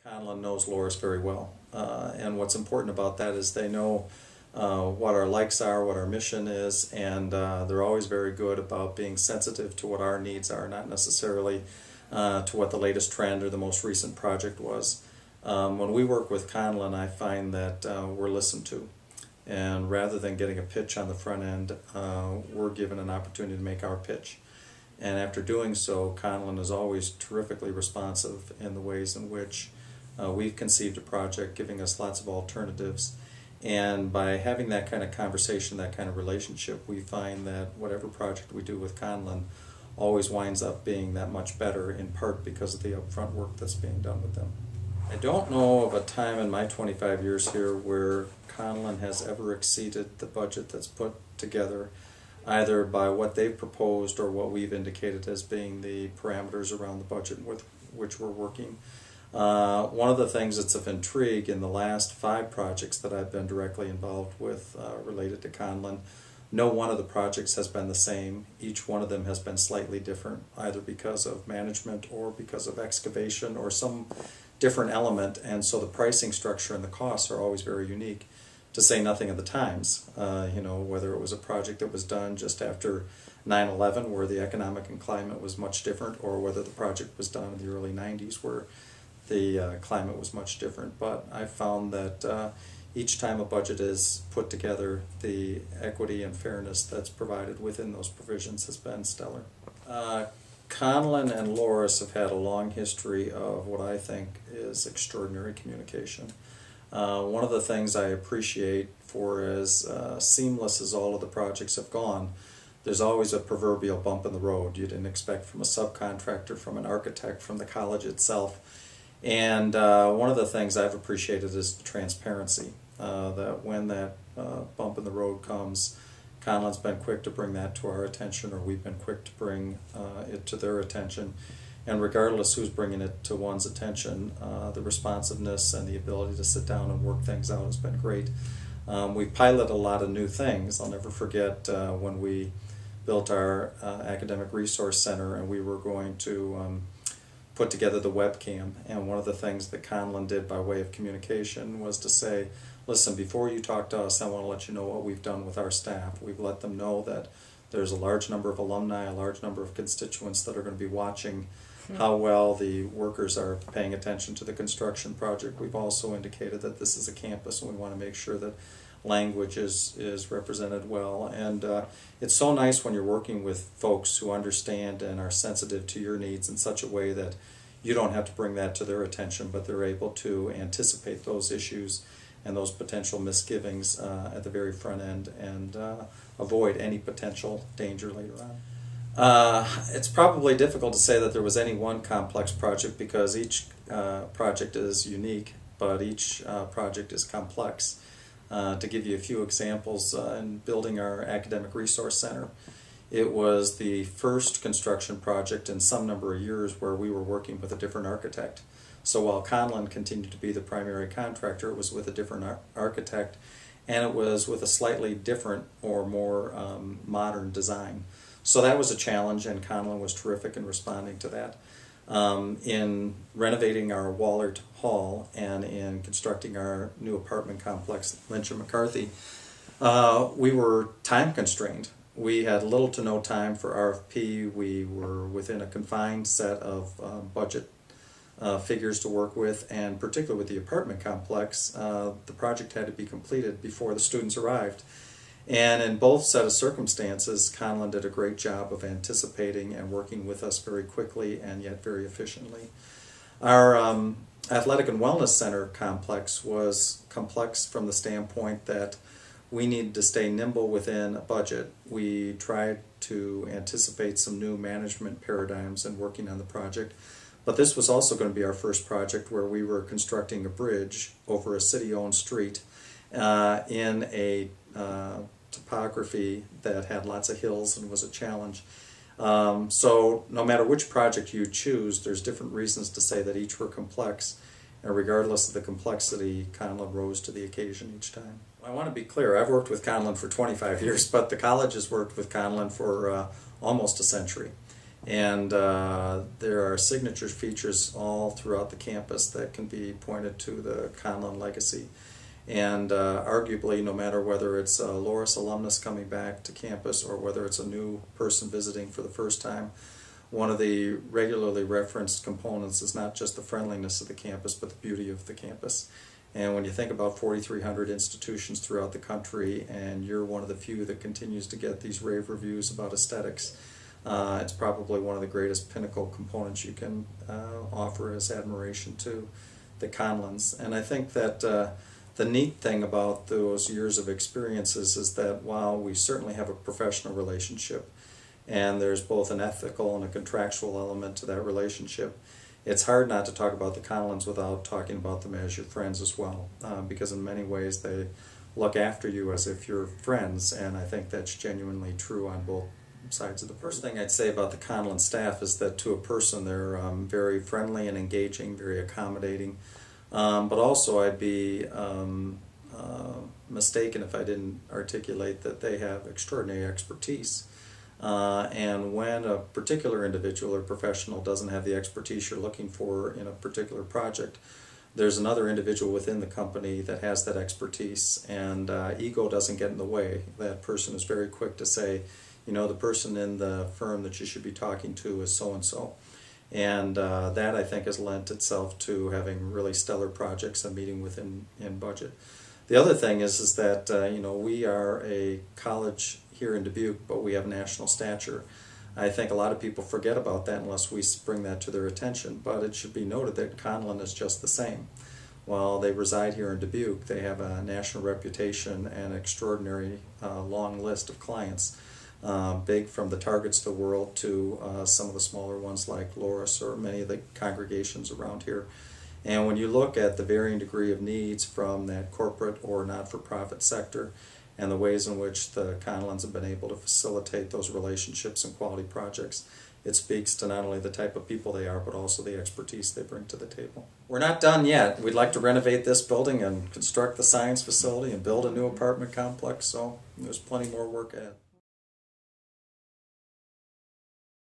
Conlon knows Loras very well, and what's important about that is they know what our likes are, what our mission is, and they're always very good about being sensitive to what our needs are, not necessarily to what the latest trend or the most recent project was. When we work with Conlon, I find that we're listened to, and rather than getting a pitch on the front end, we're given an opportunity to make our pitch. And after doing so, Conlon is always terrifically responsive in the ways in which we've conceived a project, giving us lots of alternatives. And by having that kind of conversation, that kind of relationship, we find that whatever project we do with Conlon always winds up being that much better, in part because of the upfront work that's being done with them. I don't know of a time in my 25 years here where Conlon has ever exceeded the budget that's put together, either by what they've proposed or what we've indicated as being the parameters around the budget with which we're working. One of the things that's of intrigue in the last 5 projects that I've been directly involved with related to Conlon, no one of the projects has been the same. Each one of them has been slightly different, either because of management or because of excavation or some different element, and so the pricing structure and the costs are always very unique, to say nothing of the times. Whether it was a project that was done just after 9/11 where the economic and climate was much different, or whether the project was done in the early 90s where the climate was much different. But I found that each time a budget is put together, the equity and fairness that's provided within those provisions has been stellar. Conlon and Loras have had a long history of what I think is extraordinary communication. One of the things I appreciate, for as seamless as all of the projects have gone, there's always a proverbial bump in the road you didn't expect from a subcontractor, from an architect, from the college itself. And one of the things I've appreciated is the transparency, that when that bump in the road comes, Conlon's been quick to bring that to our attention, or we've been quick to bring it to their attention. And regardless who's bringing it to one's attention, the responsiveness and the ability to sit down and work things out has been great. We've piloted a lot of new things. I'll never forget when we built our academic resource center and we were going to put together the webcam, and one of the things that Conlon did by way of communication was to say, listen, before you talk to us, I want to let you know what we've done with our staff. We've let them know that there's a large number of alumni, a large number of constituents that are going to be watching how well the workers are paying attention to the construction project. We've also indicated that this is a campus and we want to make sure that language is represented well. And it's so nice when you're working with folks who understand and are sensitive to your needs in such a way that you don't have to bring that to their attention, but they're able to anticipate those issues and those potential misgivings at the very front end and avoid any potential danger later on. It's probably difficult to say that there was any one complex project, because each project is unique, but each project is complex. To give you a few examples, in building our academic resource center, it was the first construction project in some number of years where we were working with a different architect. So while Conlon continued to be the primary contractor, it was with a different architect, and it was with a slightly different or more modern design. So that was a challenge, and Conlon was terrific in responding to that. In renovating our Wallert Hall and in constructing our new apartment complex, Lynch and McCarthy, we were time constrained. We had little to no time for RFP. We were within a confined set of budget figures to work with, and particularly with the apartment complex, the project had to be completed before the students arrived. And in both set of circumstances, Conlon did a great job of anticipating and working with us very quickly and yet very efficiently. Our Athletic and Wellness Center complex was complex from the standpoint that we needed to stay nimble within a budget. We tried to anticipate some new management paradigms in working on the project, but this was also going to be our first project where we were constructing a bridge over a city-owned street in a topography that had lots of hills and was a challenge. So no matter which project you choose, there's different reasons to say that each were complex, and regardless of the complexity, Conlon rose to the occasion each time. I want to be clear, I've worked with Conlon for 25 years, but the college has worked with Conlon for almost a century. And there are signature features all throughout the campus that can be pointed to the Conlon legacy. And arguably, no matter whether it's a Loras alumnus coming back to campus or whether it's a new person visiting for the first time, one of the regularly referenced components is not just the friendliness of the campus, but the beauty of the campus. And when you think about 4,300 institutions throughout the country, and you're one of the few that continues to get these rave reviews about aesthetics, it's probably one of the greatest pinnacle components you can offer as admiration to the Conlons. And I think that the neat thing about those years of experiences is that while we certainly have a professional relationship, and there's both an ethical and a contractual element to that relationship, it's hard not to talk about the Conlons without talking about them as your friends as well, because in many ways they look after you as if you're friends, and I think that's genuinely true on both sides of the first thing I'd say about the Conlon staff is that to a person they're very friendly and engaging, very accommodating, but also I'd be mistaken if I didn't articulate that they have extraordinary expertise. And when a particular individual or professional doesn't have the expertise you're looking for in a particular project, there's another individual within the company that has that expertise, and ego doesn't get in the way. That person is very quick to say, you know, the person in the firm that you should be talking to is so-and-so. And that, I think, has lent itself to having really stellar projects and meeting within budget. The other thing is that, you know, we are a college here in Dubuque, but we have national stature. I think a lot of people forget about that unless we bring that to their attention, but it should be noted that Conlon is just the same. While they reside here in Dubuque, they have a national reputation and an extraordinary long list of clients, big from the Targets of the world to some of the smaller ones like Loras or many of the congregations around here. And when you look at the varying degree of needs from that corporate or not-for-profit sector, and the ways in which the Conlons have been able to facilitate those relationships and quality projects, it speaks to not only the type of people they are, but also the expertise they bring to the table. We're not done yet. We'd like to renovate this building and construct the science facility and build a new apartment complex, so there's plenty more work ahead.